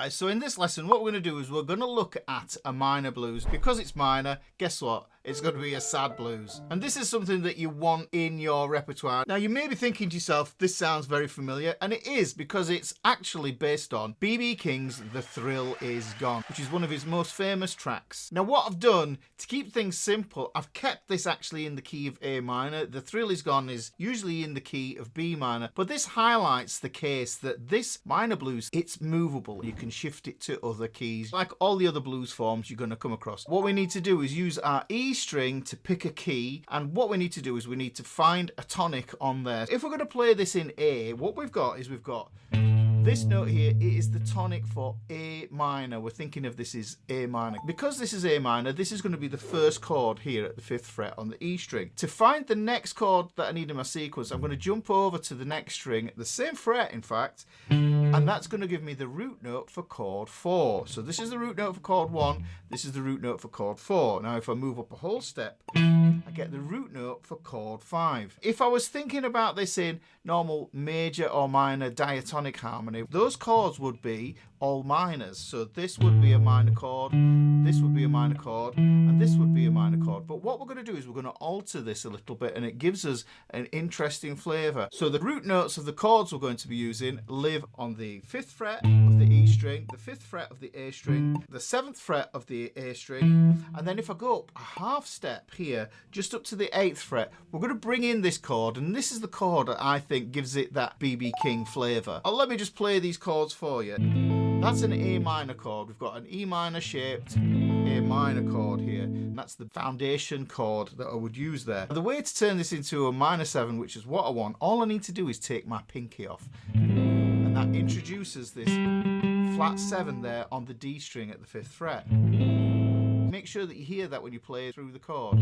guys, so in this lesson what we're going to do is we're going to look at a minor blues. Because it's minor, guess what? It's going to be a sad blues. And this is something that you want in your repertoire. Now you may be thinking to yourself, this sounds very familiar, and it is, because it's actually based on B.B. King's The Thrill Is Gone, which is one of his most famous tracks. Now what I've done, to keep things simple, I've kept this actually in the key of A minor. The Thrill Is Gone is usually in the key of B minor, but this highlights the case that this minor blues, it's movable. You can shift it to other keys, like all the other blues forms you're going to come across. What we need to do is use our E string to pick a key, and what we need to do is we need to find a tonic on there. If we're going to play this in A, what we've got is we've got this note here. It is the tonic for A minor. We're thinking of this as A minor. Because this is A minor, this is going to be the first chord here at the 5th fret on the E string. To find the next chord that I need in my sequence, I'm going to jump over to the next string, the same fret in fact, and that's going to give me the root note for chord 4. So this is the root note for chord 1, this is the root note for chord 4. Now if I move up a whole step, I get the root note for chord 5. If I was thinking about this in normal major or minor diatonic harmony, those chords would be all minors. So this would be a minor chord, this would be a minor chord, and this would be a minor chord. But what we're going to do is we're going to alter this a little bit, and it gives us an interesting flavour. So the root notes of the chords we're going to be using live on the 5th fret of the E string, the 5th fret of the A string, the 7th fret of the A string, and then if I go up a half step here, just up to the 8th fret, we're going to bring in this chord, and this is the chord that I think gives it that B.B. King flavour. Let me just play these chords for you. That's an A minor chord. We've got an E minor shaped A minor chord here, and that's the foundation chord that I would use there. The way to turn this into a minor 7, which is what I want, all I need to do is take my pinky off, and that introduces this flat 7 there on the D string at the 5th fret. Make sure that you hear that when you play through the chord.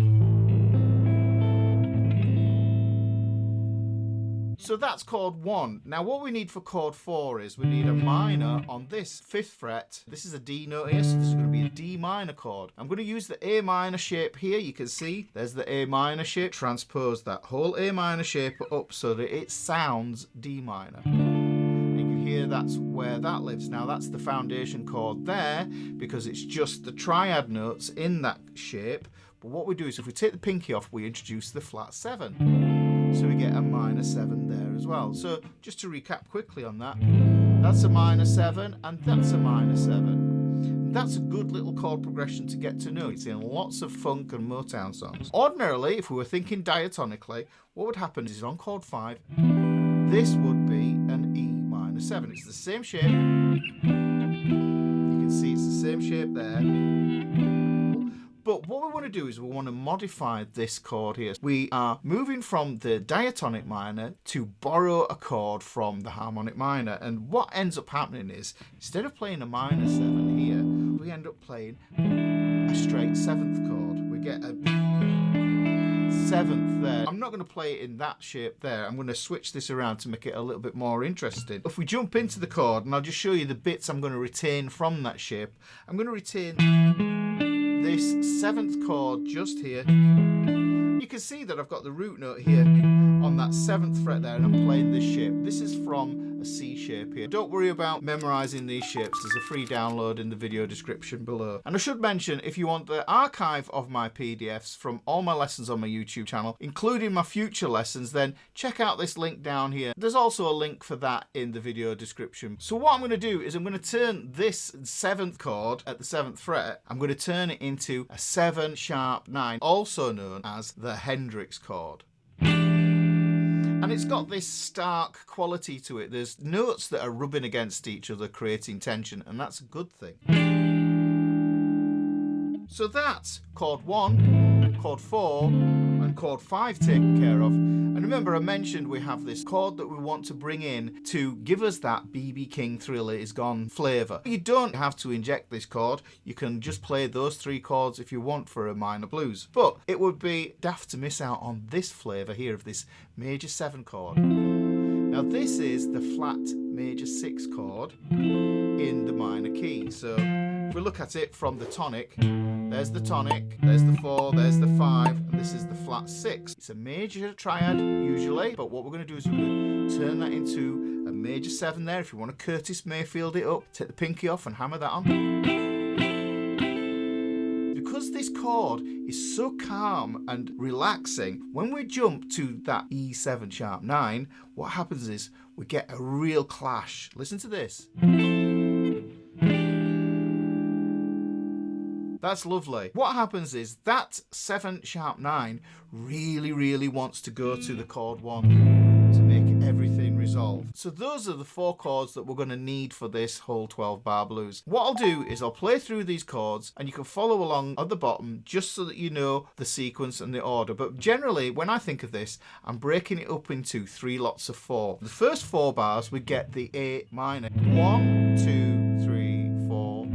So that's chord 1. Now what we need for chord 4 is we need a minor on this 5th fret. This is a D note here, so this is going to be a D minor chord. I'm going to use the A minor shape here. You can see there's the A minor shape. Transpose that whole A minor shape up so that it sounds D minor. You can hear that's where that lives. Now that's the foundation chord there, because it's just the triad notes in that shape. But what we do is if we take the pinky off, we introduce the flat 7. So we get a minor 7 there as well. So just to recap quickly on that, that's a minor 7 and that's a minor 7. And that's a good little chord progression to get to know. It's in lots of funk and Motown songs. Ordinarily, if we were thinking diatonically, what would happen is on chord 5, this would be an E minor 7. It's the same shape. You can see it's the same shape there. But what we want to do is we want to modify this chord here. We are moving from the diatonic minor to borrow a chord from the harmonic minor. And what ends up happening is, instead of playing a minor 7 here, we end up playing a straight 7th chord. We get a 7th there. I'm not going to play it in that shape there. I'm going to switch this around to make it a little bit more interesting. If we jump into the chord, and I'll just show you the bits I'm going to retain from that shape. I'm going to retain this 7th chord just here. You can see that I've got the root note here on that 7th fret there, and I'm playing this shape. This is from a C shape here. Don't worry about memorizing these shapes. There's a free download in the video description below. And I should mention, if you want the archive of my PDFs from all my lessons on my YouTube channel, including my future lessons, then check out this link down here. There's also a link for that in the video description. So what I'm going to do is I'm going to turn this 7th chord at the 7th fret, I'm going to turn it into a 7 sharp 9, also known as the Hendrix chord. And it's got this stark quality to it. There's notes that are rubbing against each other, creating tension, and that's a good thing. So that's chord 1, chord 4, and chord 5 taken care of. And remember, I mentioned we have this chord that we want to bring in to give us that B.B. King Thrill Is Gone flavour. You don't have to inject this chord. You can just play those 3 chords if you want for a minor blues. But it would be daft to miss out on this flavour here of this major 7 chord. Now this is the flat major 6 chord in the minor key. So if we look at it from the tonic, there's the tonic, there's the 4, there's the 5, and this is the flat 6. It's a major triad usually, but what we're going to do is we're going to turn that into a major 7 there. If you want to Curtis Mayfield it up, take the pinky off and hammer that on. Because this chord is so calm and relaxing, when we jump to that E7 sharp 9, what happens is we get a real clash. Listen to this. That's lovely. What happens is that 7 sharp 9 really wants to go to the chord 1 to make everything resolve. So those are the 4 chords that we're going to need for this whole 12 bar blues. What I'll do is I'll play through these chords and you can follow along at the bottom just so that you know the sequence and the order. But generally, when I think of this, I'm breaking it up into 3 lots of 4. The first 4 bars, we get the A minor. 1, 2, 3, 4, 2,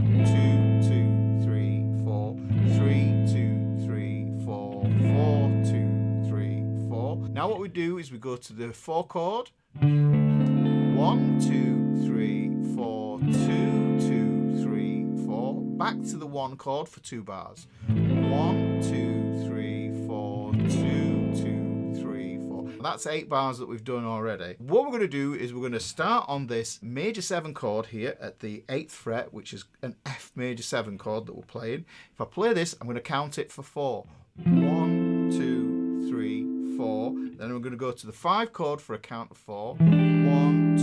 2, 3, 4, 3, 2, 3, 4, 4, 2, 3, 4. Now what we do is we go to the 4 chord. 1, 2, 3, 4, 2, 2, 3, 4. Back to the 1 chord for 2 bars. 1, 2, 3, 4, 2, 2, 3, 4. That's 8 bars that we've done already. What we're going to do is we're going to start on this major 7 chord here at the 8th fret, which is an F major 7 chord that we're playing. If I play this, I'm going to count it for 4. 1, 2, 3, 4. Then we're going to go to the 5 chord for a count of 4. 1,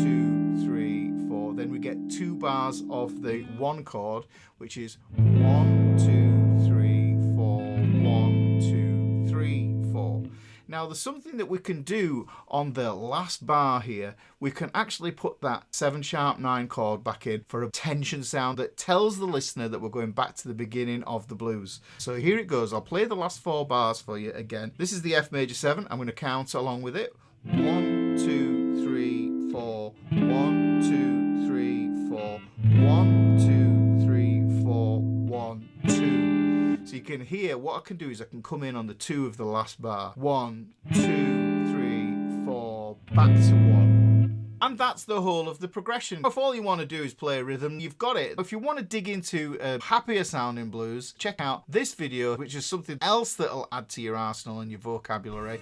2, 3, 4. Then we get 2 bars of the 1 chord, which is 1, 2, 3, 4, 1, 2, 3, 4. Now there's something that we can do on the last bar here. We can actually put that 7 sharp 9 chord back in for a tension sound that tells the listener that we're going back to the beginning of the blues. So here it goes. I'll play the last 4 bars for you again. This is the F major 7. I'm going to count along with it. 1, 2, 3, 4. 1, 2, 3, 4. 1, 2, 3, 4. 1, 2. So you can hear what I can do is I can come in on the 2 of the last bar. 1, 2, 3, 4, back to 1. And that's the whole of the progression. If all you want to do is play a rhythm, you've got it. If you want to dig into a happier sounding blues, check out this video, which is something else that'll add to your arsenal and your vocabulary.